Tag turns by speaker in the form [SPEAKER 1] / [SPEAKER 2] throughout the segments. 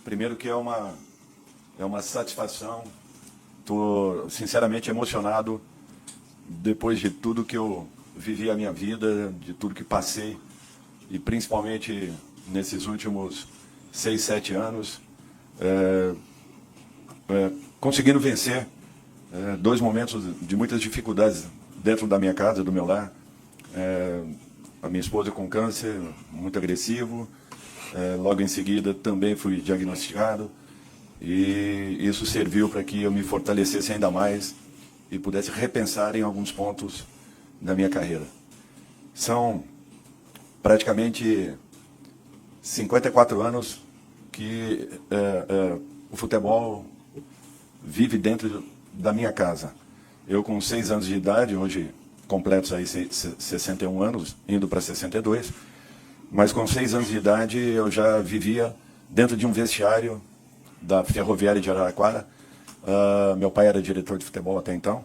[SPEAKER 1] Primeiro que é uma satisfação, estou sinceramente emocionado depois de tudo que eu vivi a minha vida, de tudo que passei, e principalmente nesses últimos 6, 7 anos, conseguindo vencer dois momentos de muitas dificuldades dentro da minha casa, do meu lar. A minha esposa com câncer, muito agressivo, logo em seguida também fui diagnosticado, e isso serviu para que eu me fortalecesse ainda mais e pudesse repensar em alguns pontos da minha carreira. São praticamente 54 anos que o futebol vive dentro da minha casa. Eu com 6 anos de idade, hoje completos aí 61 anos, indo para 62, mas com 6 anos de idade eu já vivia dentro de um vestiário da Ferroviária de Araraquara. Meu pai era diretor de futebol até então,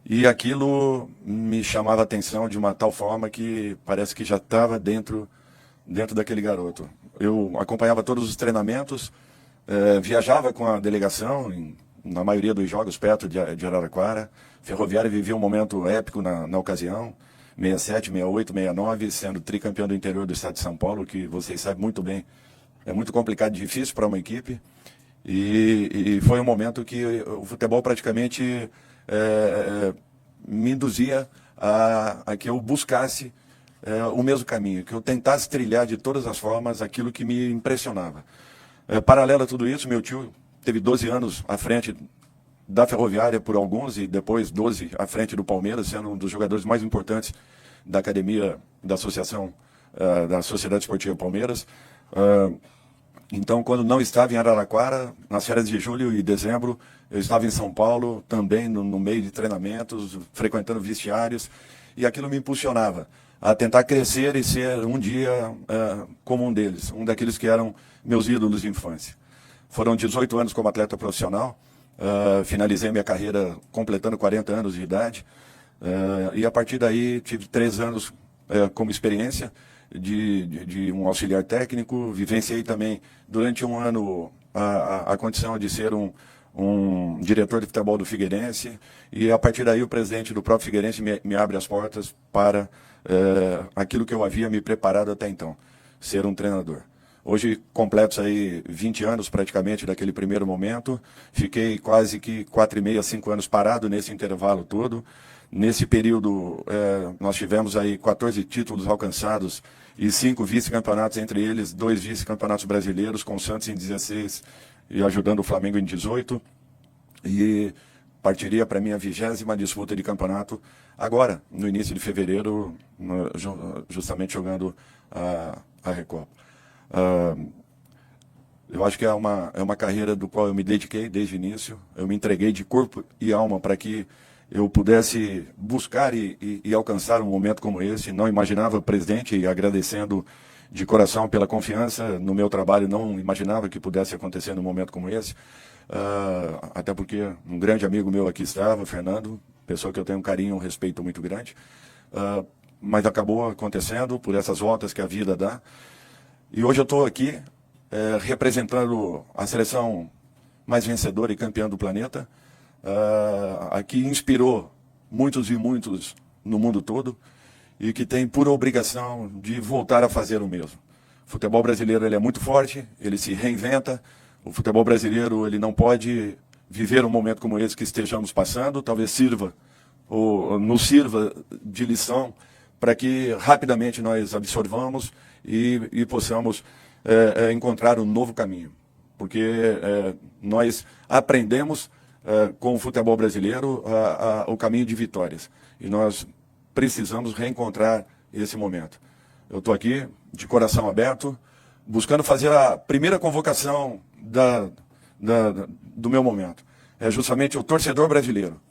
[SPEAKER 1] e aquilo me chamava a atenção de uma tal forma que parece que já estava dentro daquele garoto. Eu acompanhava todos os treinamentos, viajava com a delegação na maioria dos jogos perto de Araraquara. Ferroviária vivia um momento épico na ocasião, 67, 68, 69, sendo tricampeão do interior do estado de São Paulo, que vocês sabem muito bem, é muito complicado e difícil para uma equipe. E foi um momento que o futebol praticamente me induzia a que eu buscasse o mesmo caminho, que eu tentasse trilhar de todas as formas aquilo que me impressionava. Paralelo a tudo isso, meu tio teve 12 anos à frente da Ferroviária por alguns, e depois 12 à frente do Palmeiras, sendo um dos jogadores mais importantes da academia da associação, da Sociedade Esportiva Palmeiras. Então, quando não estava em Araraquara, nas férias de julho e dezembro, eu estava em São Paulo, também no meio de treinamentos, frequentando vestiários, e aquilo me impulsionava a tentar crescer e ser um dia como um deles, um daqueles que eram meus ídolos de infância. Foram 18 anos como atleta profissional, finalizei minha carreira completando 40 anos de idade, e a partir daí tive 3 anos como experiência de um auxiliar técnico. Vivenciei também durante um ano a condição de ser um diretor de futebol do Figueirense, e a partir daí o presidente do próprio Figueirense me abre as portas para aquilo que eu havia me preparado até então, ser um treinador. Hoje, completos aí 20 anos praticamente daquele primeiro momento, fiquei quase que 4,5 a 5 anos parado nesse intervalo todo. Nesse período, nós tivemos aí 14 títulos alcançados e 5 vice-campeonatos, entre eles 2 vice-campeonatos brasileiros, com o Santos em 16 e ajudando o Flamengo em 18. E partiria para a minha 20ª disputa de campeonato agora, no início de fevereiro, justamente jogando a Recopa. Eu acho que é uma carreira do qual eu me dediquei desde o início. Eu me entreguei de corpo e alma para que eu pudesse buscar e alcançar um momento como esse. Não imaginava, presidente, e agradecendo de coração pela confiança no meu trabalho, não imaginava que pudesse acontecer num momento como esse. Até porque um grande amigo meu aqui estava, Fernando, pessoa que eu tenho um carinho, um respeito muito grande. Mas acabou acontecendo por essas voltas que a vida dá. E hoje eu estou aqui representando a seleção mais vencedora e campeã do planeta, a que inspirou muitos e muitos no mundo todo, e que tem por obrigação de voltar a fazer o mesmo. O futebol brasileiro ele é muito forte, ele se reinventa. O futebol brasileiro ele não pode viver um momento como esse que estejamos passando, talvez sirva ou nos sirva de lição para que rapidamente nós absorvamos e possamos encontrar um novo caminho. Porque nós aprendemos com o futebol brasileiro o caminho de vitórias. E nós precisamos reencontrar esse momento. Eu estou aqui, de coração aberto, buscando fazer a primeira convocação do meu momento. É justamente o torcedor brasileiro,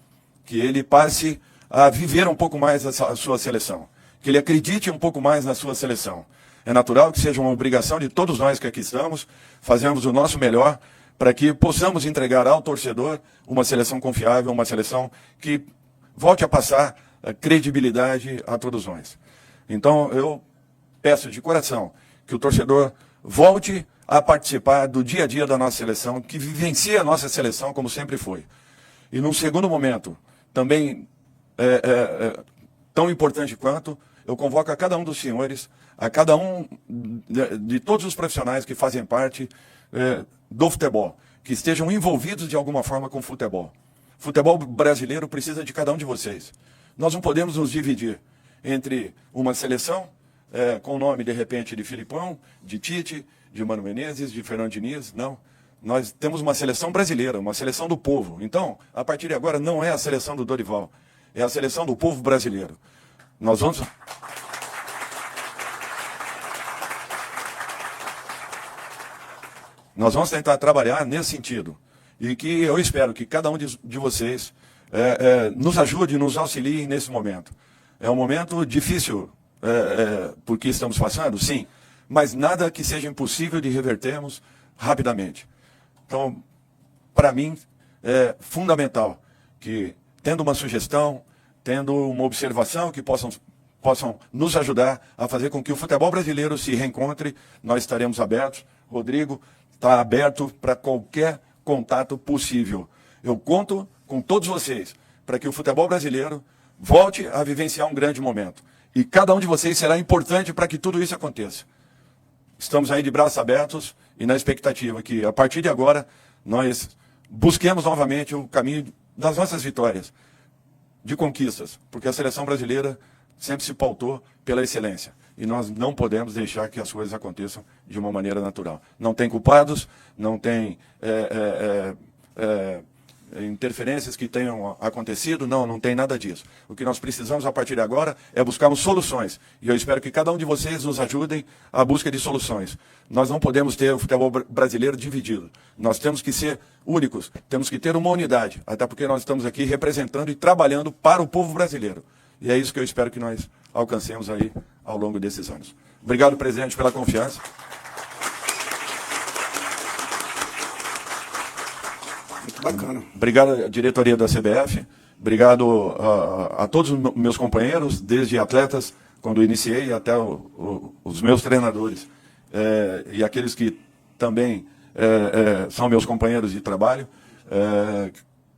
[SPEAKER 1] que ele passe a viver um pouco mais a sua seleção, que ele acredite um pouco mais na sua seleção. É natural que seja uma obrigação de todos nós que aqui estamos, fazermos o nosso melhor para que possamos entregar ao torcedor uma seleção confiável, uma seleção que volte a passar credibilidade a todos nós. Então, eu peço de coração que o torcedor volte a participar do dia a dia da nossa seleção, que vivencie a nossa seleção como sempre foi. E num segundo momento, também tão importante quanto, eu convoco a cada um dos senhores, a cada um de todos os profissionais que fazem parte do futebol, que estejam envolvidos de alguma forma com o futebol. O futebol brasileiro precisa de cada um de vocês. Nós não podemos nos dividir entre uma seleção com o nome, de repente, de Filipão, de Tite, de Mano Menezes, de Fernando Diniz, não. Nós temos uma seleção brasileira, uma seleção do povo. Então, a partir de agora, não é a seleção do Dorival, é a seleção do povo brasileiro. Nós vamos tentar trabalhar nesse sentido. E que eu espero que cada um de vocês nos ajude, nos auxilie nesse momento. É um momento difícil, porque estamos passando, sim, mas nada que seja impossível de revertermos rapidamente. Então, para mim, é fundamental que, tendo uma sugestão, tendo uma observação que possam nos ajudar a fazer com que o futebol brasileiro se reencontre, nós estaremos abertos. Rodrigo está aberto para qualquer contato possível. Eu conto com todos vocês para que o futebol brasileiro volte a vivenciar um grande momento. E cada um de vocês será importante para que tudo isso aconteça. Estamos aí de braços abertos e na expectativa que, a partir de agora, nós busquemos novamente o caminho das nossas vitórias, de conquistas, porque a seleção brasileira sempre se pautou pela excelência. E nós não podemos deixar que as coisas aconteçam de uma maneira natural. Não tem culpados, não tem interferências que tenham acontecido, não tem nada disso. O que nós precisamos a partir de agora é buscarmos soluções. E eu espero que cada um de vocês nos ajudem à busca de soluções. Nós não podemos ter o futebol brasileiro dividido. Nós temos que ser únicos, temos que ter uma unidade, até porque nós estamos aqui representando e trabalhando para o povo brasileiro. E é isso que eu espero que nós alcancemos aí ao longo desses anos. Obrigado, presidente, pela confiança.
[SPEAKER 2] Muito bacana.
[SPEAKER 1] Obrigado à diretoria da CBF, obrigado a todos os meus companheiros, desde atletas, quando iniciei, até os meus treinadores, e aqueles que também são meus companheiros de trabalho,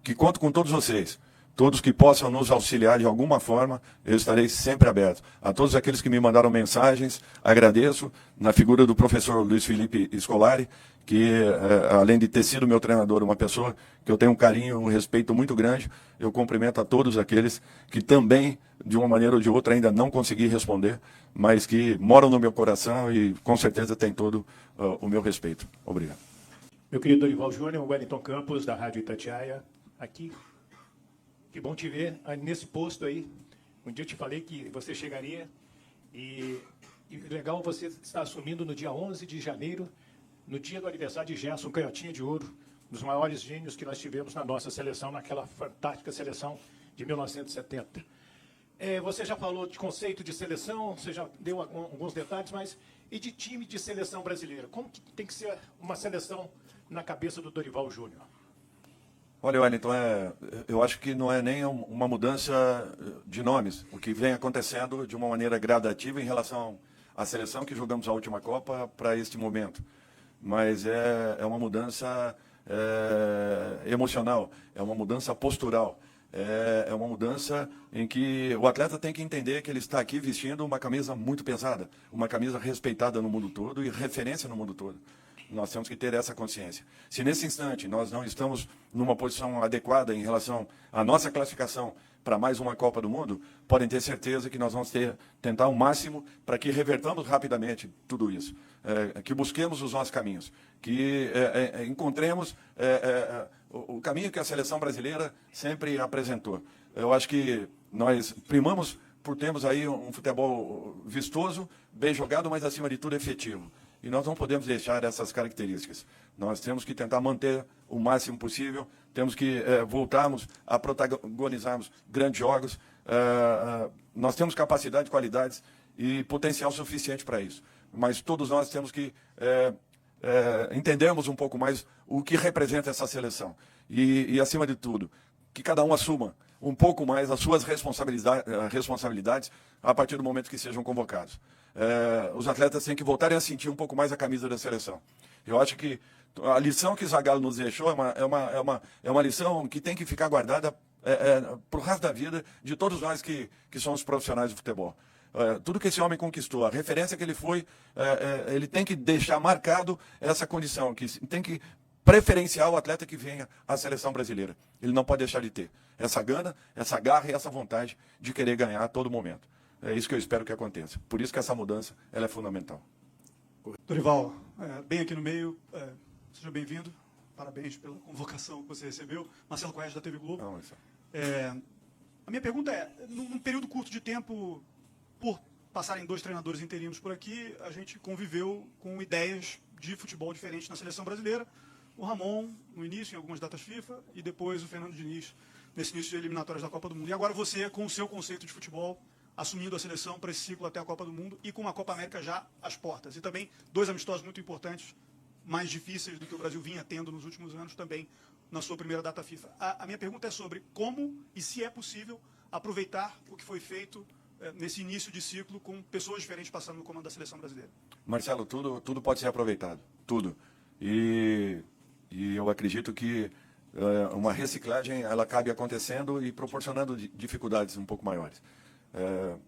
[SPEAKER 1] que conto com todos vocês. Todos que possam nos auxiliar de alguma forma, eu estarei sempre aberto. A todos aqueles que me mandaram mensagens, agradeço, na figura do professor Luiz Felipe Scolari, que, além de ter sido meu treinador, uma pessoa que eu tenho um carinho, um respeito muito grande, eu cumprimento a todos aqueles que também, de uma maneira ou de outra, ainda não consegui responder, mas que moram no meu coração e, com certeza, têm todo o meu respeito. Obrigado.
[SPEAKER 3] Meu querido Dorival Júnior, Wellington Campos, da Rádio Itatiaia, aqui. Que bom te ver nesse posto aí. Um dia eu te falei que você chegaria e legal você estar assumindo no dia 11 de janeiro, no dia do aniversário de Gerson Canhotinha de Ouro, um dos maiores gênios que nós tivemos na nossa seleção, naquela fantástica seleção de 1970. Você já falou de conceito de seleção, você já deu alguns detalhes, mas e de time de seleção brasileira? Como que tem que ser uma seleção na cabeça do Dorival Júnior?
[SPEAKER 1] Olha, Wellington, eu acho que não é nem uma mudança de nomes, o que vem acontecendo de uma maneira gradativa em relação à seleção que jogamos a última Copa para este momento. Mas é uma mudança emocional, é uma mudança postural, é uma mudança em que o atleta tem que entender que ele está aqui vestindo uma camisa muito pesada, uma camisa respeitada no mundo todo e referência no mundo todo. Nós temos que ter essa consciência. Se nesse instante nós não estamos numa posição adequada em relação à nossa classificação para mais uma Copa do Mundo, podem ter certeza que nós vamos tentar o máximo para que revertamos rapidamente tudo isso. Que busquemos os nossos caminhos, que encontremos o caminho que a seleção brasileira sempre apresentou. Eu acho que nós primamos por termos aí um futebol vistoso, bem jogado, mas acima de tudo efetivo. E nós não podemos deixar essas características. Nós temos que tentar manter o máximo possível, temos que voltarmos a protagonizarmos grandes jogos. Nós temos capacidade, qualidades e potencial suficiente para isso. Mas todos nós temos que entendermos um pouco mais o que representa essa seleção. E acima de tudo, que cada um assuma um pouco mais as suas responsabilidades a partir do momento que sejam convocados. os atletas têm que voltarem a sentir um pouco mais a camisa da seleção. Eu acho que a lição que o Zagallo nos deixou é uma lição que tem que ficar guardada para o resto da vida de todos nós que somos profissionais do futebol. Tudo que esse homem conquistou, a referência que ele foi, ele tem que deixar marcado essa condição, que tem que preferenciar o atleta que venha à seleção brasileira. Ele não pode deixar de ter essa gana, essa garra e essa vontade de querer ganhar a todo momento. É isso que eu espero que aconteça. Por isso que essa mudança ela é fundamental.
[SPEAKER 2] Dorival, bem aqui no meio, seja bem-vindo. Parabéns pela convocação que você recebeu. Marcelo Coelho, da TV Globo.
[SPEAKER 1] Não,
[SPEAKER 2] A minha pergunta é, num período curto de tempo, por passarem 2 treinadores interinos por aqui, a gente conviveu com ideias de futebol diferentes na seleção brasileira. O Ramon, no início, em algumas datas FIFA, e depois o Fernando Diniz, nesse início de eliminatórias da Copa do Mundo. E agora você, com o seu conceito de futebol, assumindo a seleção para esse ciclo até a Copa do Mundo e com uma Copa América já às portas. E também 2 amistosos muito importantes, mais difíceis do que o Brasil vinha tendo nos últimos anos também na sua primeira data FIFA. A minha pergunta é sobre como e se é possível aproveitar o que foi feito nesse início de ciclo com pessoas diferentes passando no comando da seleção brasileira.
[SPEAKER 1] Marcelo, tudo pode ser aproveitado, tudo. E eu acredito que uma reciclagem ela acabe acontecendo e proporcionando dificuldades um pouco maiores.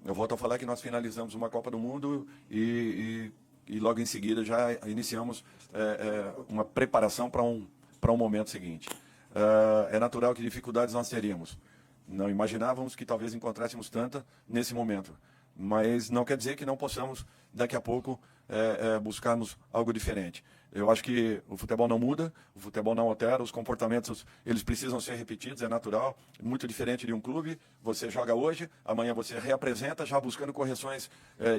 [SPEAKER 1] Eu volto a falar que nós finalizamos uma Copa do Mundo e logo em seguida já iniciamos uma preparação para um momento seguinte. É natural que dificuldades nós teríamos. Não imaginávamos que talvez encontrássemos tanta nesse momento. Mas não quer dizer que não possamos, daqui a pouco, buscarmos algo diferente. Eu acho que o futebol não muda, o futebol não altera, os comportamentos eles precisam ser repetidos, é natural. Muito diferente de um clube, você joga hoje, amanhã você reapresenta, já buscando correções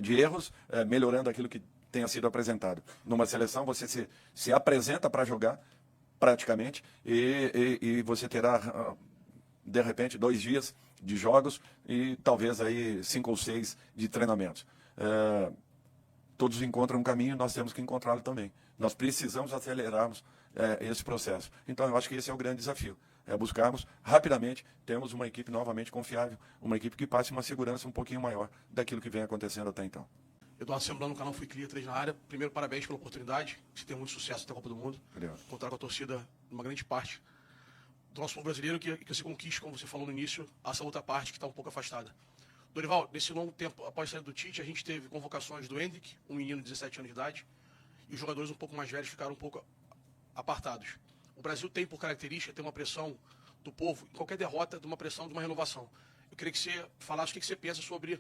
[SPEAKER 1] de erros, melhorando aquilo que tenha sido apresentado. Numa seleção, você se apresenta para jogar, praticamente, e você terá, de repente, 2 dias de jogos e talvez aí 5 ou 6 de treinamentos. Todos encontram um caminho, nós temos que encontrá-lo também. Nós precisamos acelerarmos esse processo. Então, eu acho que esse é o grande desafio. É buscarmos rapidamente, termos uma equipe novamente confiável, uma equipe que passe uma segurança um pouquinho maior daquilo que vem acontecendo até então.
[SPEAKER 4] Eduardo Semblano, no canal Fui Cria 3 na área. Primeiro, parabéns pela oportunidade. Você tem muito sucesso até a Copa do Mundo.
[SPEAKER 1] Obrigado.
[SPEAKER 4] Contar com a torcida, uma grande parte do nosso povo brasileiro, que você conquiste, como você falou no início, essa outra parte que está um pouco afastada. Dorival, nesse longo tempo após sair do Tite, a gente teve convocações do Hendrick, um menino de 17 anos de idade, e os jogadores um pouco mais velhos ficaram um pouco apartados. O Brasil tem, por característica, ter uma pressão do povo, em qualquer derrota, de uma pressão, de uma renovação. Eu queria que você falasse o que você pensa sobre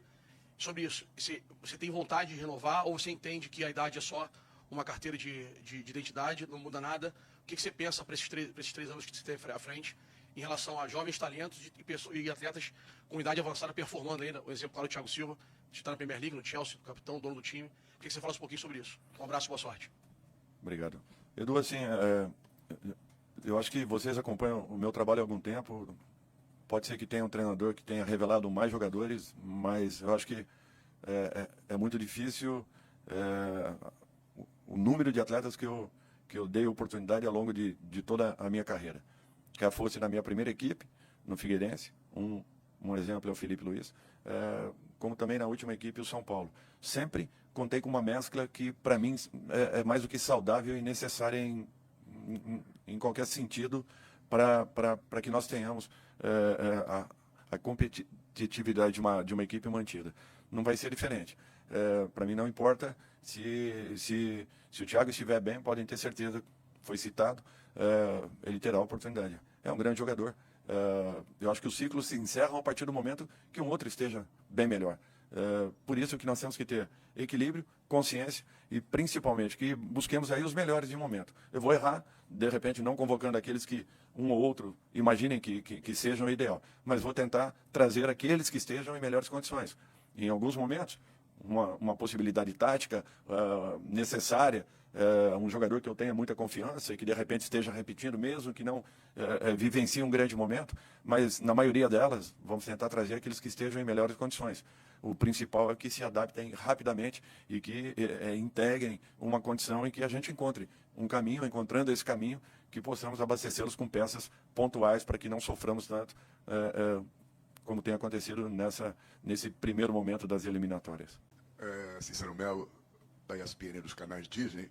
[SPEAKER 4] isso. Você tem vontade de renovar ou você entende que a idade é só uma carteira de identidade, não muda nada? O que você pensa para esses 3 anos que você tem à frente em relação a jovens talentos e atletas com idade avançada performando ainda? O exemplo, claro, do Thiago Silva, que está na Premier League, no Chelsea, capitão, dono do time. Eu queria que você falasse um pouquinho sobre isso. Um abraço e boa sorte.
[SPEAKER 1] Obrigado. Edu, assim, eu acho que vocês acompanham o meu trabalho há algum tempo. Pode ser que tenha um treinador que tenha revelado mais jogadores, mas eu acho que é muito difícil o número de atletas que eu dei oportunidade ao longo de toda a minha carreira. Quer fosse na minha primeira equipe, no Figueirense, um exemplo é o Felipe Luiz, como também na última equipe, o São Paulo. Sempre contei com uma mescla que, para mim, é mais do que saudável e necessária em qualquer sentido para que nós tenhamos a competitividade de uma equipe mantida. Não vai ser diferente. Para mim, não importa se o Thiago estiver bem, podem ter certeza, foi citado, ele terá a oportunidade. É um grande jogador. Eu acho que os ciclos se encerram a partir do momento que um outro esteja bem melhor. Por isso que nós temos que ter equilíbrio, consciência e principalmente que busquemos aí os melhores de momento. Eu vou errar, de repente não convocando aqueles que um ou outro imaginem que sejam o ideal, mas vou tentar trazer aqueles que estejam em melhores condições. Em alguns momentos, uma possibilidade tática necessária, um jogador que eu tenha muita confiança e que de repente esteja repetindo mesmo, que não vivencie um grande momento, mas na maioria delas vamos tentar trazer aqueles que estejam em melhores condições. O principal é que se adaptem rapidamente e que integrem uma condição em que a gente encontre um caminho, encontrando esse caminho, que possamos abastecê-los com peças pontuais para que não soframos tanto como tem acontecido nesse primeiro momento das eliminatórias.
[SPEAKER 5] Cícero Melo, da ESPN e dos canais Disney.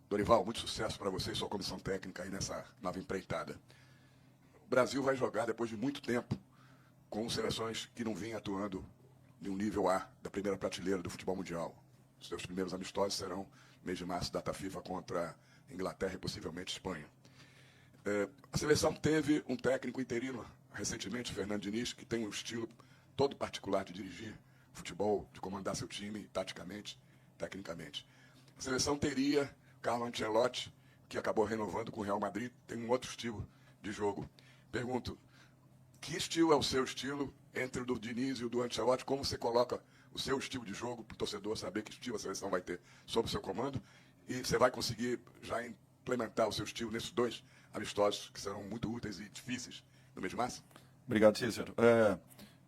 [SPEAKER 5] Dorival, muito sucesso para você e sua comissão técnica aí nessa nova empreitada. O Brasil vai jogar, depois de muito tempo, com seleções que não vinham atuando em um nível A da primeira prateleira do futebol mundial. Os seus primeiros amistosos serão no mês de março, data FIFA, contra Inglaterra e possivelmente Espanha. A seleção teve um técnico interino recentemente, Fernando Diniz, que tem um estilo todo particular de dirigir futebol, de comandar seu time taticamente, tecnicamente. A seleção teria Carlo Ancelotti, que acabou renovando com o Real Madrid, tem um outro estilo de jogo. Pergunto, que estilo é o seu estilo entre o do Diniz e o do Ancelotti? Como você coloca o seu estilo de jogo para o torcedor saber que estilo a seleção vai ter sob o seu comando? E você vai conseguir já implementar o seu estilo nesses dois amistosos, que serão muito úteis e difíceis no mês de março?
[SPEAKER 1] Obrigado, Cícero.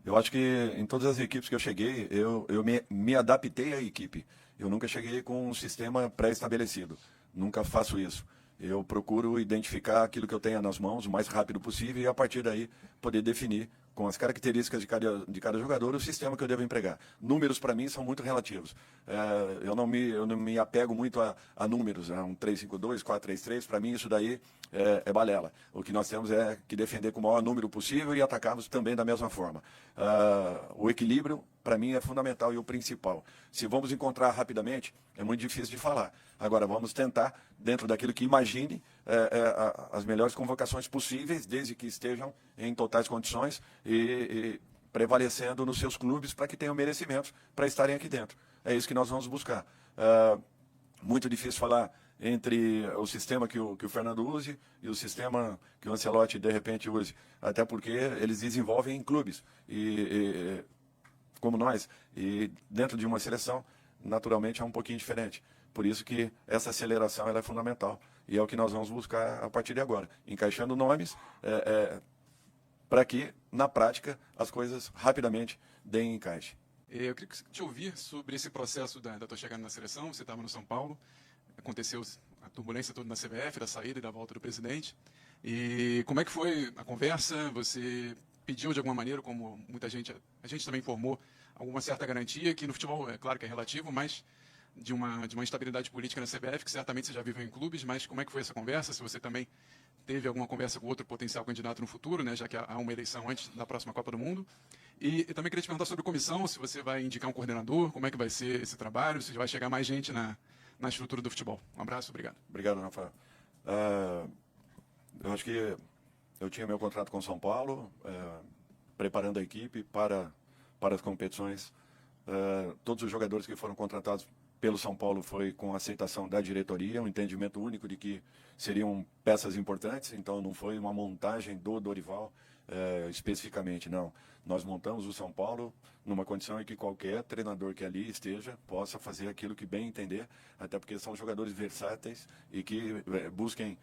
[SPEAKER 1] Eu acho que em todas as equipes que eu cheguei, eu me adaptei à equipe. Eu nunca cheguei com um sistema pré-estabelecido. Nunca faço isso. Eu procuro identificar aquilo que eu tenho nas mãos o mais rápido possível e, a partir daí, poder definir, com as características de cada jogador, o sistema que eu devo empregar. Números, para mim, são muito relativos. Eu não me apego muito a números, um 3-5-2, 4-3-3, para mim isso daí é balela. O que nós temos é que defender com o maior número possível e atacarmos também da mesma forma. O equilíbrio, para mim, é fundamental e o principal. Se vamos encontrar rapidamente, é muito difícil de falar. Agora, vamos tentar, dentro daquilo que imagine, as melhores convocações possíveis, desde que estejam em totais condições e prevalecendo nos seus clubes para que tenham merecimentos para estarem aqui dentro. É isso que nós vamos buscar. Muito difícil falar entre o sistema que o Fernando use e o sistema que o Ancelotti, de repente, use. Até porque eles desenvolvem em clubes, como nós. E dentro de uma seleção, naturalmente, é um pouquinho diferente. Por isso que essa aceleração ela é fundamental. E é o que nós vamos buscar a partir de agora. Encaixando nomes para que, na prática, as coisas rapidamente deem encaixe.
[SPEAKER 6] Eu queria te ouvir sobre esse processo da tua chegada na seleção. Você estava no São Paulo, aconteceu a turbulência toda na CBF, da saída e da volta do presidente. E como é que foi a conversa? Você pediu de alguma maneira, como muita gente, a gente também informou, alguma certa garantia, que no futebol é claro que é relativo, mas de uma instabilidade política na CBF, que certamente você já viveu em clubes, mas como é que foi essa conversa? Se você também teve alguma conversa com outro potencial candidato no futuro, né, já que há uma eleição antes da próxima Copa do Mundo. E também queria te perguntar sobre comissão, se você vai indicar um coordenador, como é que vai ser esse trabalho, se vai chegar mais gente na estrutura do futebol. Um abraço, obrigado.
[SPEAKER 1] Obrigado, Rafael. Eu acho que eu tinha meu contrato com o São Paulo, preparando a equipe para as competições. Todos os jogadores que foram contratados pelo São Paulo foi com aceitação da diretoria, um entendimento único de que seriam peças importantes, então não foi uma montagem do Dorival especificamente, não. Nós montamos o São Paulo numa condição em que qualquer treinador que ali esteja possa fazer aquilo que bem entender, até porque são jogadores versáteis e que busquem...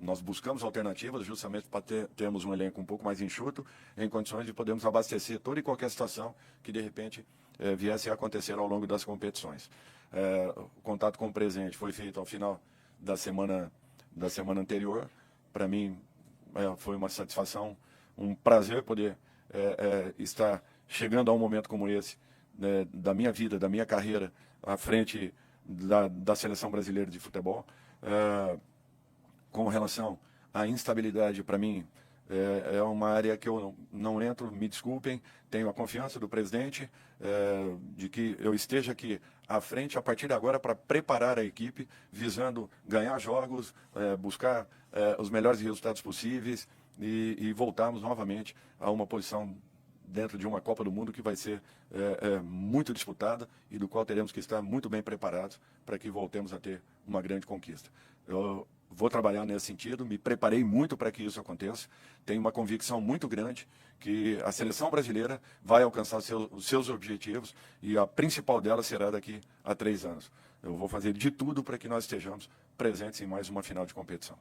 [SPEAKER 1] nós buscamos alternativas justamente para termos um elenco um pouco mais enxuto, em condições de podermos abastecer toda e qualquer situação que, de repente, viesse a acontecer ao longo das competições. O contato com o presidente foi feito ao final da semana anterior. Para mim, foi uma satisfação, um prazer poder estar chegando a um momento como esse, da minha vida, da minha carreira, à frente da Seleção Brasileira de Futebol. Com relação à instabilidade, para mim, é uma área que eu não entro, me desculpem, tenho a confiança do presidente de que eu esteja aqui à frente a partir de agora para preparar a equipe, visando ganhar jogos, buscar os melhores resultados possíveis e voltarmos novamente a uma posição dentro de uma Copa do Mundo que vai ser muito disputada e do qual teremos que estar muito bem preparados para que voltemos a ter uma grande conquista. Eu vou trabalhar nesse sentido, me preparei muito para que isso aconteça, tenho uma convicção muito grande que a seleção brasileira vai alcançar os seus objetivos e a principal dela será daqui a 3 anos. Eu vou fazer de tudo para que nós estejamos presentes em mais uma final de competição.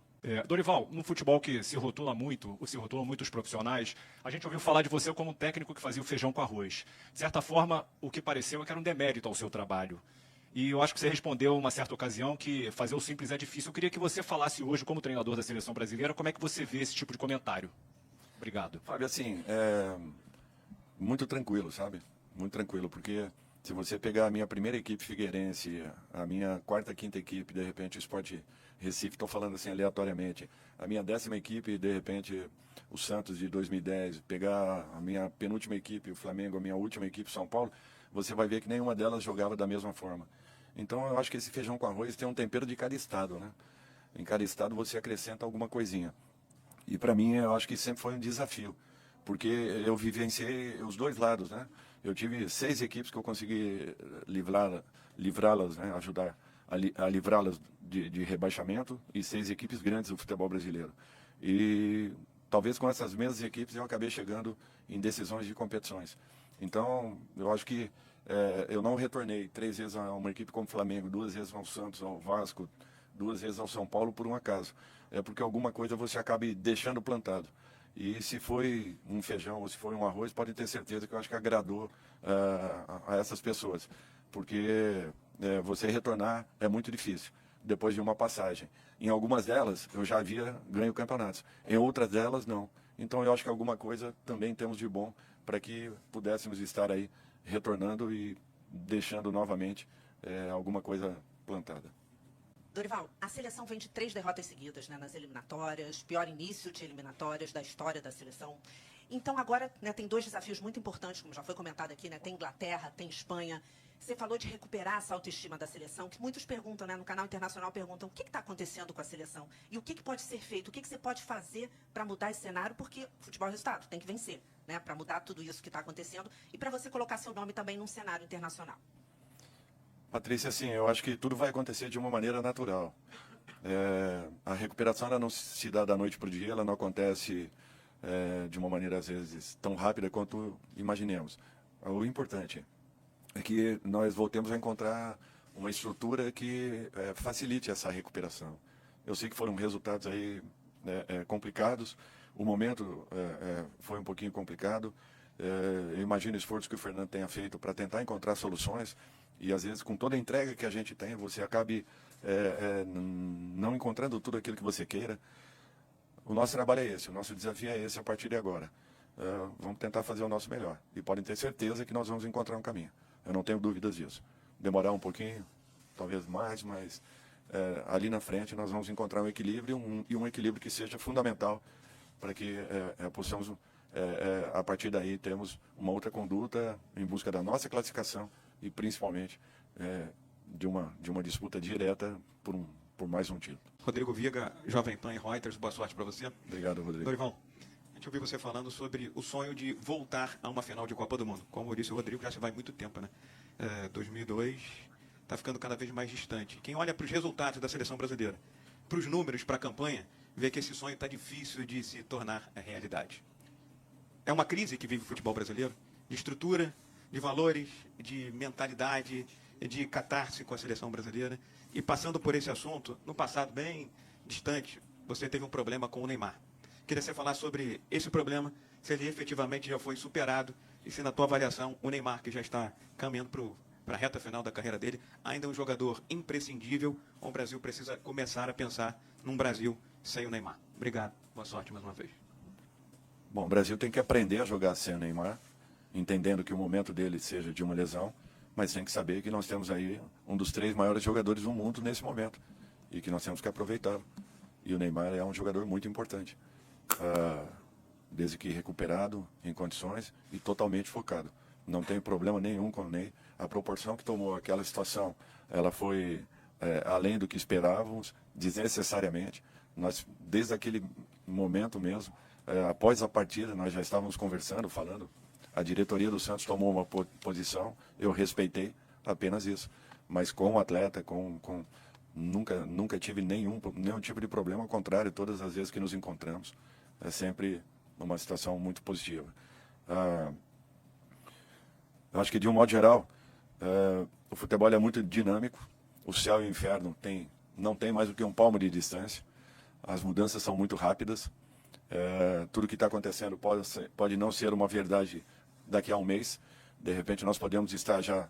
[SPEAKER 7] Dorival, no futebol que se rotula muito, ou se rotulam muito os profissionais, a gente ouviu falar de você como um técnico que fazia o feijão com arroz. De certa forma, o que pareceu é que era um demérito ao seu trabalho. E eu acho que você respondeu em uma certa ocasião que fazer o simples é difícil. Eu queria que você falasse hoje, como treinador da seleção brasileira, como é que você vê esse tipo de comentário. Obrigado.
[SPEAKER 1] Fábio, assim, muito tranquilo, sabe? muito tranquilo, porque se você pegar a minha primeira equipe Figueirense, a minha quarta, quinta equipe, de repente o Sport Recife, estou falando assim aleatoriamente, a minha 10ª equipe, de repente o Santos de 2010, pegar a minha penúltima equipe, o Flamengo, a minha última equipe, São Paulo, você vai ver que nenhuma delas jogava da mesma forma. Então eu acho que esse feijão com arroz tem um tempero de cada estado, né? Em cada estado você acrescenta alguma coisinha. E para mim eu acho que sempre foi um desafio, porque eu vivenciei os dois lados, né? Eu tive 6 equipes que eu consegui livrá-las, né? Ajudar a livrá-las de rebaixamento, e 6 equipes grandes do futebol brasileiro. E talvez com essas mesmas equipes eu acabei chegando em decisões de competições. Então eu acho que eu não retornei 3 vezes a uma equipe como o Flamengo, 2 vezes ao Santos, ao Vasco, 2 vezes ao São Paulo por um acaso. É porque alguma coisa você acabe deixando plantado. E se foi um feijão ou se foi um arroz, pode ter certeza que eu acho que agradou a essas pessoas. Porque você retornar é muito difícil, depois de uma passagem. Em algumas delas, eu já havia ganho campeonatos. Em outras delas, não. Então eu acho que alguma coisa também temos de bom para que pudéssemos estar aí retornando e deixando novamente alguma coisa plantada.
[SPEAKER 8] Dorival, a seleção vem de 3 derrotas seguidas, né, nas eliminatórias, pior início de eliminatórias da história da seleção. Então agora, né, tem 2 desafios muito importantes, como já foi comentado aqui, né, tem Inglaterra, tem Espanha. Você falou de recuperar essa autoestima da seleção, que muitos perguntam, né, no canal internacional perguntam o que está acontecendo com a seleção e o que pode ser feito, o que você pode fazer para mudar esse cenário, porque futebol é resultado, tem que vencer, né, para mudar tudo isso que está acontecendo e para você colocar seu nome também num cenário internacional.
[SPEAKER 1] Patrícia, assim, eu acho que tudo vai acontecer de uma maneira natural. A recuperação ela não se dá da noite para o dia, ela não acontece de uma maneira, às vezes, tão rápida quanto imaginemos. O importante é que nós voltemos a encontrar uma estrutura que facilite essa recuperação. Eu sei que foram resultados aí complicados, o momento foi um pouquinho complicado. Eu imagino o esforço que o Fernando tenha feito para tentar encontrar soluções, e às vezes com toda a entrega que a gente tem, você acabe não encontrando tudo aquilo que você queira. O nosso trabalho é esse, o nosso desafio é esse a partir de agora. Vamos tentar fazer o nosso melhor, e podem ter certeza que nós vamos encontrar um caminho. Eu não tenho dúvidas disso. Demorar um pouquinho, talvez mais, mas ali na frente nós vamos encontrar um equilíbrio, e um equilíbrio que seja fundamental para que possamos, a partir daí, termos uma outra conduta em busca da nossa classificação e principalmente de uma disputa direta por mais um título.
[SPEAKER 9] Rodrigo Viga, Jovem Pan e Reuters, boa sorte para você.
[SPEAKER 1] Obrigado, Rodrigo.
[SPEAKER 9] Dorival, a gente ouviu você falando sobre o sonho de voltar a uma final de Copa do Mundo. Como disse o Rodrigo, já se vai muito tempo, né? 2002 está ficando cada vez mais distante. Quem olha para os resultados da seleção brasileira, para os números, para a campanha, vê que esse sonho está difícil de se tornar realidade. É uma crise que vive o futebol brasileiro, de estrutura, de valores, de mentalidade, de catarse com a seleção brasileira. E passando por esse assunto, no passado bem distante, você teve um problema com o Neymar. Queria você falar sobre esse problema, se ele efetivamente já foi superado e se na tua avaliação o Neymar, que já está caminhando para a reta final da carreira dele, ainda é um jogador imprescindível, ou o Brasil precisa começar a pensar num Brasil sem o Neymar. Obrigado. Boa sorte mais uma vez.
[SPEAKER 1] Bom, o Brasil tem que aprender a jogar sem o Neymar, entendendo que o momento dele seja de uma lesão, mas tem que saber que nós temos aí um dos 3 maiores jogadores do mundo nesse momento e que nós temos que aproveitá-lo. E o Neymar é um jogador muito importante, desde que recuperado, em condições e totalmente focado. Não tem problema nenhum com o Ney. A proporção que tomou aquela situação, ela foi além do que esperávamos, desnecessariamente. Nós, desde aquele momento mesmo, após a partida, nós já estávamos conversando, falando. A diretoria do Santos tomou uma posição, eu respeitei, apenas isso. Mas com o atleta, nunca tive nenhum tipo de problema, ao contrário, todas as vezes que nos encontramos, é sempre uma situação muito positiva. Eu acho que, de um modo geral, o futebol é muito dinâmico, o céu e o inferno não tem mais do que um palmo de distância, as mudanças são muito rápidas, tudo que está acontecendo pode não ser uma verdade daqui a um mês, de repente nós podemos estar já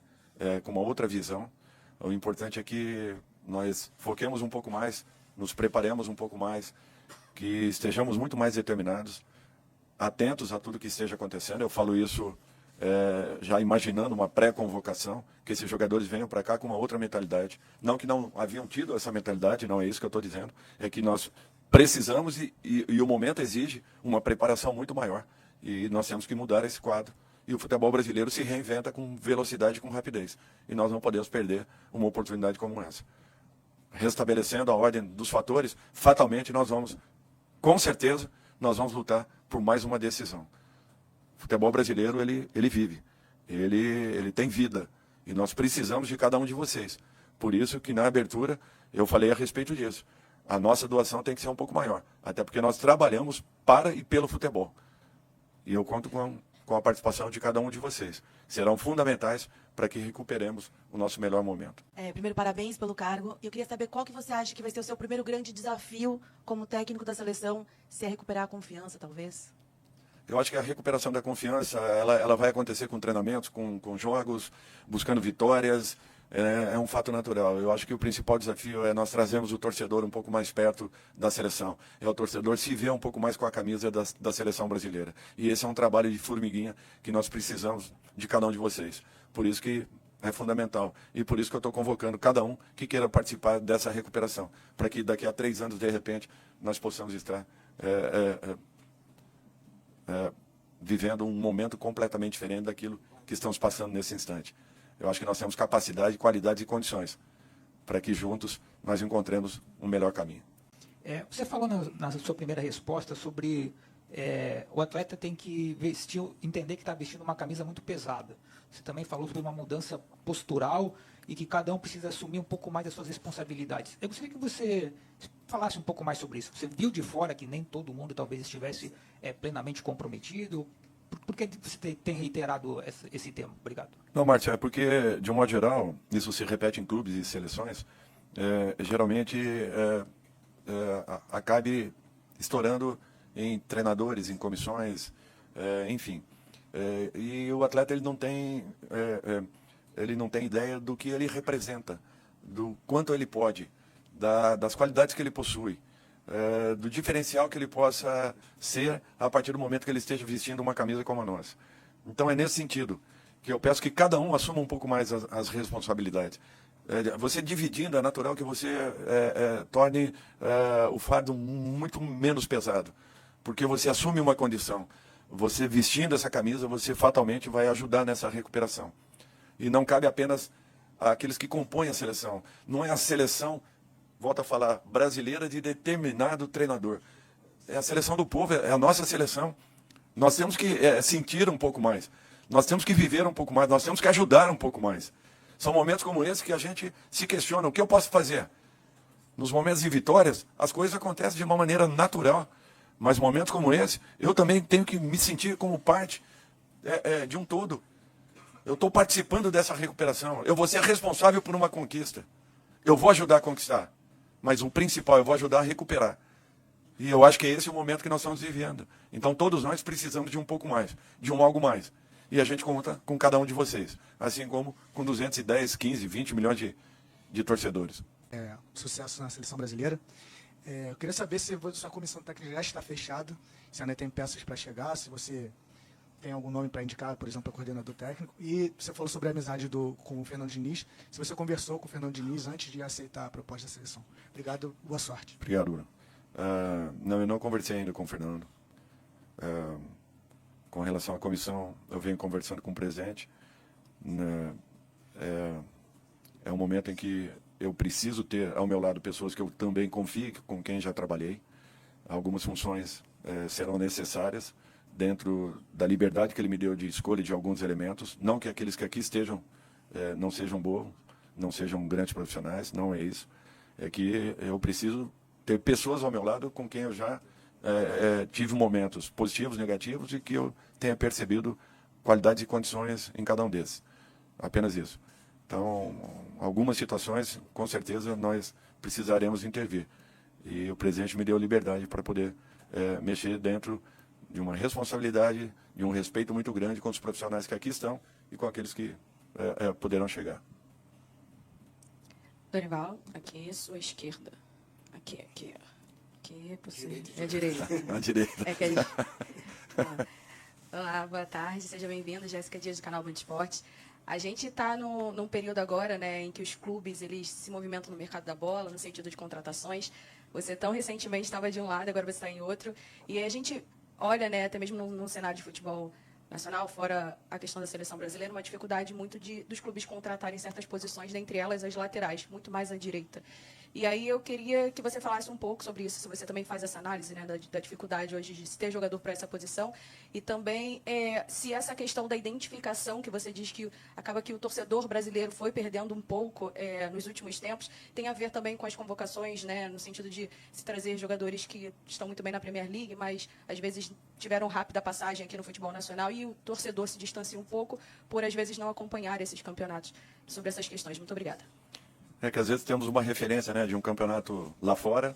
[SPEAKER 1] com uma outra visão. O importante é que nós foquemos um pouco mais, nos preparemos um pouco mais, que estejamos muito mais determinados, atentos a tudo que esteja acontecendo. Eu falo isso já imaginando uma pré-convocação, que esses jogadores venham para cá com uma outra mentalidade. Não que não haviam tido essa mentalidade, não é isso que eu estou dizendo, é que nós precisamos e o momento exige uma preparação muito maior. E nós temos que mudar esse quadro. E o futebol brasileiro se reinventa com velocidade e com rapidez. E nós não podemos perder uma oportunidade como essa. Restabelecendo a ordem dos fatores, fatalmente nós vamos, com certeza, nós vamos lutar por mais uma decisão. O futebol brasileiro, ele vive, ele tem vida. E nós precisamos de cada um de vocês. Por isso que na abertura eu falei a respeito disso. A nossa doação tem que ser um pouco maior. Até porque nós trabalhamos para e pelo futebol. E eu conto com a participação de cada um de vocês. Serão fundamentais para que recuperemos o nosso melhor momento.
[SPEAKER 10] Primeiro, parabéns pelo cargo. Eu queria saber qual que você acha que vai ser o seu primeiro grande desafio como técnico da seleção, se é recuperar a confiança, talvez?
[SPEAKER 1] Eu acho que a recuperação da confiança, ela vai acontecer com treinamentos, com jogos, buscando vitórias. É um fato natural. Eu acho que o principal desafio é nós trazermos o torcedor um pouco mais perto da seleção. É o torcedor se ver um pouco mais com a camisa da seleção brasileira. E esse é um trabalho de formiguinha que nós precisamos de cada um de vocês. Por isso que é fundamental. E por isso que eu estou convocando cada um que queira participar dessa recuperação. Para que daqui a 3 anos, de repente, nós possamos estar vivendo um momento completamente diferente daquilo que estamos passando nesse instante. Eu acho que nós temos capacidade, qualidade e condições para que juntos nós encontremos um melhor caminho.
[SPEAKER 11] Você falou na sua primeira resposta sobre o atleta tem que vestir, entender que está vestindo uma camisa muito pesada. Você também falou sobre uma mudança postural e que cada um precisa assumir um pouco mais das suas responsabilidades. Eu gostaria que você falasse um pouco mais sobre isso. Você viu de fora que nem todo mundo talvez estivesse plenamente comprometido. Por que você tem reiterado esse tema? Obrigado.
[SPEAKER 1] Não, Márcio, é porque, de um modo geral, isso se repete em clubes e seleções, geralmente acabe estourando em treinadores, em comissões, enfim. E o atleta ele não tem ideia do que ele representa, do quanto ele pode, das qualidades que ele possui. Do diferencial que ele possa ser a partir do momento que ele esteja vestindo uma camisa como a nossa. Então é nesse sentido que eu peço que cada um assuma um pouco mais as responsabilidades. Você dividindo, é natural que você torne o fardo muito menos pesado, porque você assume uma condição. Você vestindo essa camisa, você fatalmente vai ajudar nessa recuperação. E não cabe apenas àqueles que compõem a seleção. Não é a seleção, volto a falar, brasileira de determinado treinador. É a seleção do povo, é a nossa seleção. Nós temos que sentir um pouco mais. Nós temos que viver um pouco mais. Nós temos que ajudar um pouco mais. São momentos como esse que a gente se questiona. O que eu posso fazer? Nos momentos de vitórias, as coisas acontecem de uma maneira natural. Mas momentos como esse, eu também tenho que me sentir como parte de um todo. Eu estou participando dessa recuperação. Eu vou ser responsável por uma conquista. Eu vou ajudar a conquistar. Mas o principal, eu vou ajudar a recuperar. E eu acho que esse é o momento que nós estamos vivendo. Então todos nós precisamos de um pouco mais, de um algo mais. E a gente conta com cada um de vocês. Assim como com 210, 15, 20 milhões de torcedores.
[SPEAKER 2] Sucesso na seleção brasileira. Eu queria saber se a sua comissão técnica já está fechada, se ainda tem peças para chegar, se você tem algum nome para indicar, por exemplo, para coordenador técnico. E você falou sobre a amizade com o Fernando Diniz. Se você conversou com o Fernando Diniz antes de aceitar a proposta da seleção. Obrigado, boa sorte.
[SPEAKER 1] Obrigado, Bruno. Não, eu não conversei ainda com o Fernando. Com relação à comissão, eu venho conversando com o presidente. É um momento em que eu preciso ter ao meu lado pessoas que eu também confio, com quem já trabalhei. Algumas funções serão necessárias dentro da liberdade que ele me deu de escolha de alguns elementos. Não que aqueles que aqui estejam não sejam bons, não sejam grandes profissionais, não é isso. É que eu preciso ter pessoas ao meu lado com quem eu já tive momentos positivos, negativos e que eu tenha percebido qualidades e condições em cada um desses. Apenas isso. Então, algumas situações, com certeza, nós precisaremos intervir. E o presidente me deu liberdade para poder mexer dentro de uma responsabilidade, de um respeito muito grande com os profissionais que aqui estão e com aqueles que poderão chegar.
[SPEAKER 10] Dorival, aqui, sua esquerda. Aqui, você. É a direita.
[SPEAKER 1] À direita.
[SPEAKER 10] É que a gente...
[SPEAKER 12] Olá, boa tarde, seja bem-vindo, Jéssica Dias do canal Band Esportes. A gente está num período agora, né, em que os clubes eles se movimentam no mercado da bola, no sentido de contratações. Você tão recentemente estava de um lado, agora você está em outro. E a gente olha, né, até mesmo no cenário de futebol nacional, fora a questão da seleção brasileira, uma dificuldade muito dos clubes contratarem certas posições, dentre elas as laterais, muito mais à direita. E aí eu queria que você falasse um pouco sobre isso, se você também faz essa análise, né, da dificuldade hoje de se ter jogador para essa posição, e também se essa questão da identificação, que você diz que acaba que o torcedor brasileiro foi perdendo um pouco nos últimos tempos, tem a ver também com as convocações, né, no sentido de se trazer jogadores que estão muito bem na Premier League, mas às vezes tiveram rápida passagem aqui no futebol nacional, e o torcedor se distancia um pouco por às vezes não acompanhar esses campeonatos. Sobre essas questões. Muito obrigada.
[SPEAKER 1] É que às vezes temos uma referência, né, de um campeonato lá fora,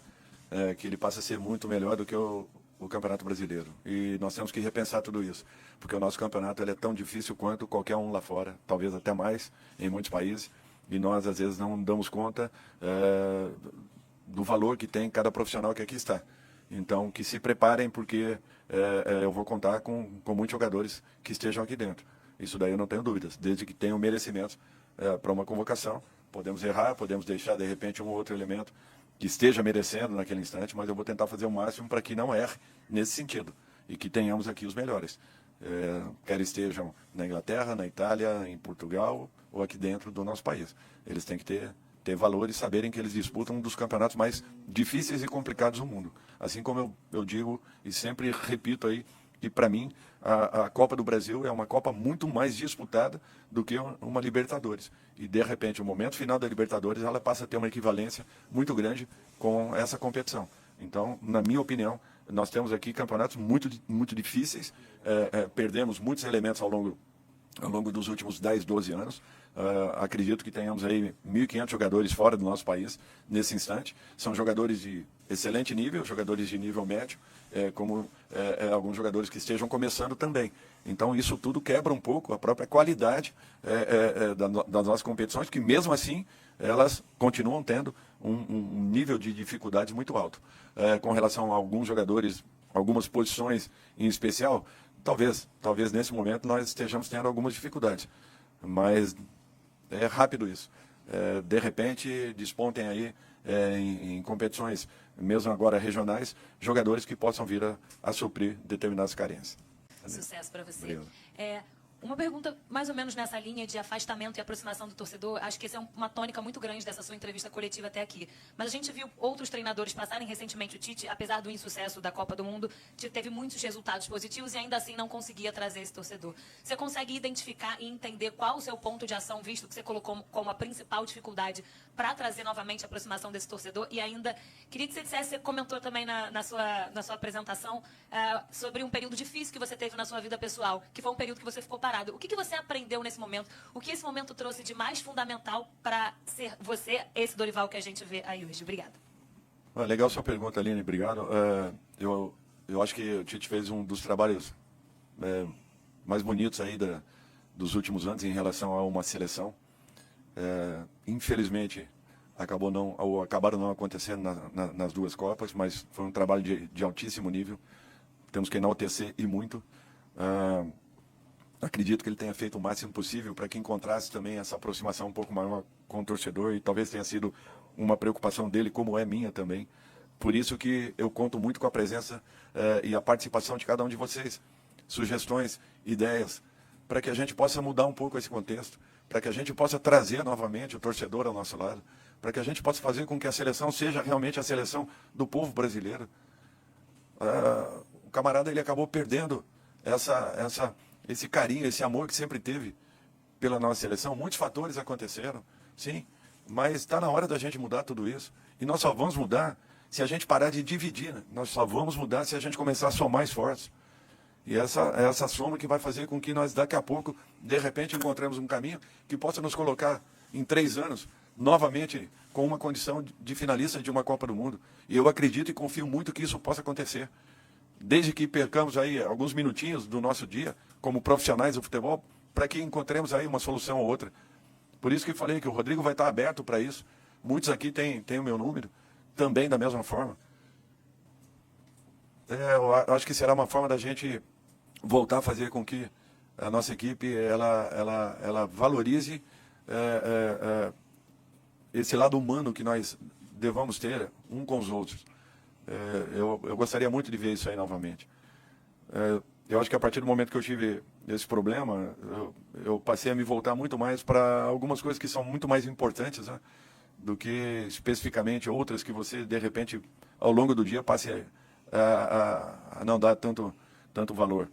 [SPEAKER 1] que ele passa a ser muito melhor do que o campeonato brasileiro. E nós temos que repensar tudo isso, porque o nosso campeonato ele é tão difícil quanto qualquer um lá fora, talvez até mais em muitos países, e nós às vezes não damos conta do valor que tem cada profissional que aqui está. Então, que se preparem, porque eu vou contar com muitos jogadores que estejam aqui dentro. Isso daí eu não tenho dúvidas, desde que tenham merecimento para uma convocação. Podemos errar, podemos deixar, de repente, um ou outro elemento que esteja merecendo naquele instante, mas eu vou tentar fazer o máximo para que não erre nesse sentido e que tenhamos aqui os melhores. Quer estejam na Inglaterra, na Itália, em Portugal ou aqui dentro do nosso país. Eles têm que ter valor e saberem que eles disputam um dos campeonatos mais difíceis e complicados do mundo. Assim como eu digo e sempre repito aí, que para mim a Copa do Brasil é uma Copa muito mais disputada do que uma Libertadores. E de repente, o momento final da Libertadores, ela passa a ter uma equivalência muito grande com essa competição. Então, na minha opinião, nós temos aqui campeonatos muito difíceis, perdemos muitos elementos ao longo dos últimos 10, 12 anos. Acredito que tenhamos aí 1.500 jogadores fora do nosso país nesse instante. São jogadores de excelente nível, jogadores de nível médio, como alguns jogadores que estejam começando também. Então isso tudo quebra um pouco a própria qualidade das nossas competições, que mesmo assim elas continuam tendo um nível de dificuldades muito alto. Com relação a alguns jogadores, algumas posições em especial, talvez nesse momento nós estejamos tendo algumas dificuldades. Mas é rápido isso. De repente, despontem aí em competições, mesmo agora regionais, jogadores que possam vir a suprir determinadas carências.
[SPEAKER 13] Sucesso para você.
[SPEAKER 1] Obrigado.
[SPEAKER 13] Uma pergunta mais ou menos nessa linha de afastamento e aproximação do torcedor. Acho que essa é uma tônica muito grande dessa sua entrevista coletiva até aqui. Mas a gente viu outros treinadores passarem recentemente. O Tite, apesar do insucesso da Copa do Mundo, teve muitos resultados positivos e ainda assim não conseguia trazer esse torcedor. Você consegue identificar e entender qual o seu ponto de ação, visto que você colocou como a principal dificuldade para trazer novamente a aproximação desse torcedor? E ainda, queria que você dissesse, você comentou também na sua apresentação sobre um período difícil que você teve na sua vida pessoal, que foi um período que você ficou parado. O que você aprendeu nesse momento? O que esse momento trouxe de mais fundamental para ser você, esse Dorival que a gente vê aí hoje? Obrigada.
[SPEAKER 1] Legal sua pergunta, Aline. Obrigado. Eu acho que o Tite fez um dos trabalhos mais bonitos aí dos últimos anos em relação a uma seleção. Infelizmente, acabaram não acontecendo nas duas Copas, mas foi um trabalho de altíssimo nível. Temos que enaltecer e muito. Acredito que ele tenha feito o máximo possível para que encontrasse também essa aproximação um pouco maior com o torcedor, e talvez tenha sido uma preocupação dele, como é minha também. Por isso que eu conto muito com a presença e a participação de cada um de vocês. Sugestões, ideias, para que a gente possa mudar um pouco esse contexto, para que a gente possa trazer novamente o torcedor ao nosso lado, para que a gente possa fazer com que a seleção seja realmente a seleção do povo brasileiro. O camarada ele acabou perdendo esse carinho, esse amor que sempre teve pela nossa seleção. Muitos fatores aconteceram, sim, mas está na hora da gente mudar tudo isso. E nós só vamos mudar se a gente parar de dividir, né? Nós só vamos mudar se a gente começar a somar esforços. E essa soma que vai fazer com que nós, daqui a pouco, de repente, encontremos um caminho que possa nos colocar em 3 anos, novamente, com uma condição de finalista de uma Copa do Mundo. E eu acredito e confio muito que isso possa acontecer. Desde que percamos aí alguns minutinhos do nosso dia, como profissionais do futebol, para que encontremos aí uma solução ou outra. Por isso que falei que o Rodrigo vai estar aberto para isso. Muitos aqui têm o meu número, também da mesma forma. Eu acho que será uma forma da gente voltar a fazer com que a nossa equipe ela valorize esse lado humano que nós devamos ter um com os outros. Eu gostaria muito de ver isso aí novamente. Eu acho que a partir do momento que eu tive esse problema, eu passei a me voltar muito mais para algumas coisas que são muito mais importantes, né, do que especificamente outras que você, de repente, ao longo do dia, passe a não dar tanto valor.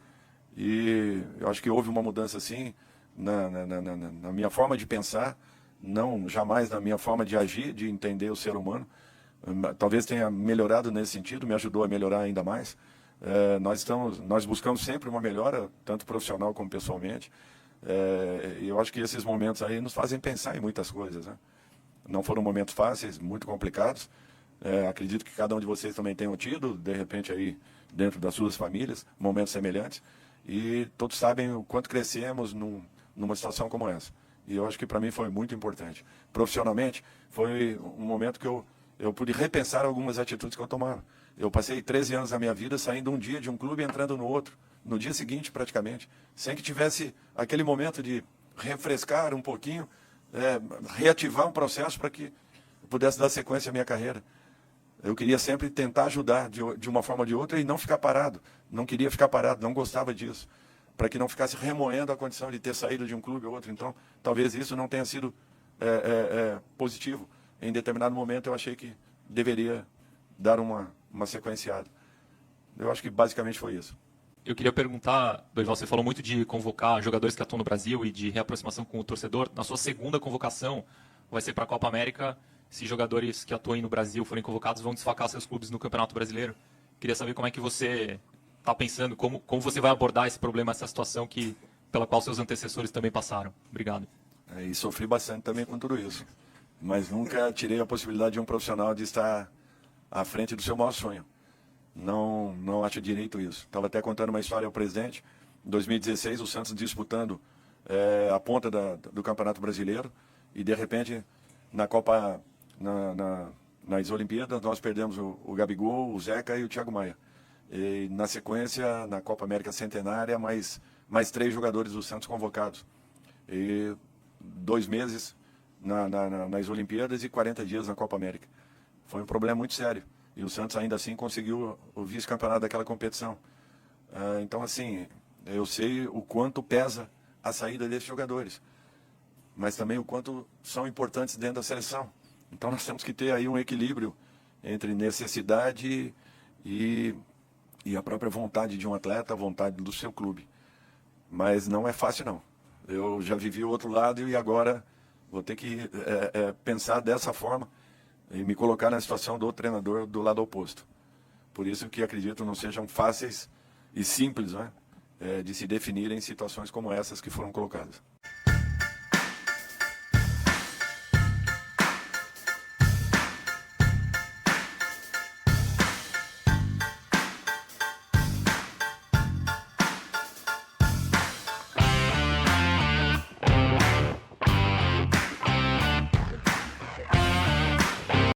[SPEAKER 1] E eu acho que houve uma mudança, sim, na minha forma de pensar, não jamais na minha forma de agir, de entender o ser humano. Talvez tenha melhorado nesse sentido, me ajudou a melhorar ainda mais. Nós buscamos sempre uma melhora, tanto profissional como pessoalmente. E eu acho que esses momentos aí nos fazem pensar em muitas coisas, né? Não foram momentos fáceis, muito complicados. Acredito que cada um de vocês também tenham tido, de repente aí dentro das suas famílias, momentos semelhantes. E todos sabem o quanto crescemos numa situação como essa. E eu acho que para mim foi muito importante. Profissionalmente, foi um momento que eu pude repensar algumas atitudes que eu tomava. Eu passei 13 anos da minha vida saindo um dia de um clube e entrando no outro, no dia seguinte praticamente, sem que tivesse aquele momento de refrescar um pouquinho, reativar um processo para que eu pudesse dar sequência à minha carreira. Eu queria sempre tentar ajudar de uma forma ou de outra e não ficar parado. Não queria ficar parado, não gostava disso. Para que não ficasse remoendo a condição de ter saído de um clube ou outro. Então, talvez isso não tenha sido positivo. Em determinado momento, eu achei que deveria dar uma sequenciada. Eu acho que basicamente foi isso.
[SPEAKER 14] Eu queria perguntar, Dorival, você falou muito de convocar jogadores que atuam no Brasil e de reaproximação com o torcedor. Na sua segunda convocação, vai ser para a Copa América. Se jogadores que atuem no Brasil forem convocados, vão desfalcar seus clubes no Campeonato Brasileiro. Queria saber como é que você está pensando, como você vai abordar esse problema, essa situação pela qual seus antecessores também passaram. Obrigado.
[SPEAKER 1] E sofri bastante também com tudo isso. Mas nunca tirei a possibilidade de um profissional de estar à frente do seu maior sonho. Não acho direito isso. Estava até contando uma história ao presidente. Em 2016, o Santos disputando a ponta do Campeonato Brasileiro. E, de repente, na Copa, nas Olimpíadas, nós perdemos o Gabigol, o Zeca e o Thiago Maia. E, na sequência, na Copa América Centenária, mais 3 jogadores do Santos convocados. E 2 meses nas Olimpíadas e 40 dias na Copa América. Foi um problema muito sério. E o Santos ainda assim conseguiu o vice-campeonato daquela competição. Então, assim, eu sei o quanto pesa a saída desses jogadores. Mas também o quanto são importantes dentro da seleção. Então nós temos que ter aí um equilíbrio entre necessidade e a própria vontade de um atleta, a vontade do seu clube. Mas não é fácil, não. Eu já vivi o outro lado e agora vou ter que pensar dessa forma e me colocar na situação do outro treinador do lado oposto. Por isso que acredito não sejam fáceis e simples, né, de se definirem situações como essas que foram colocadas.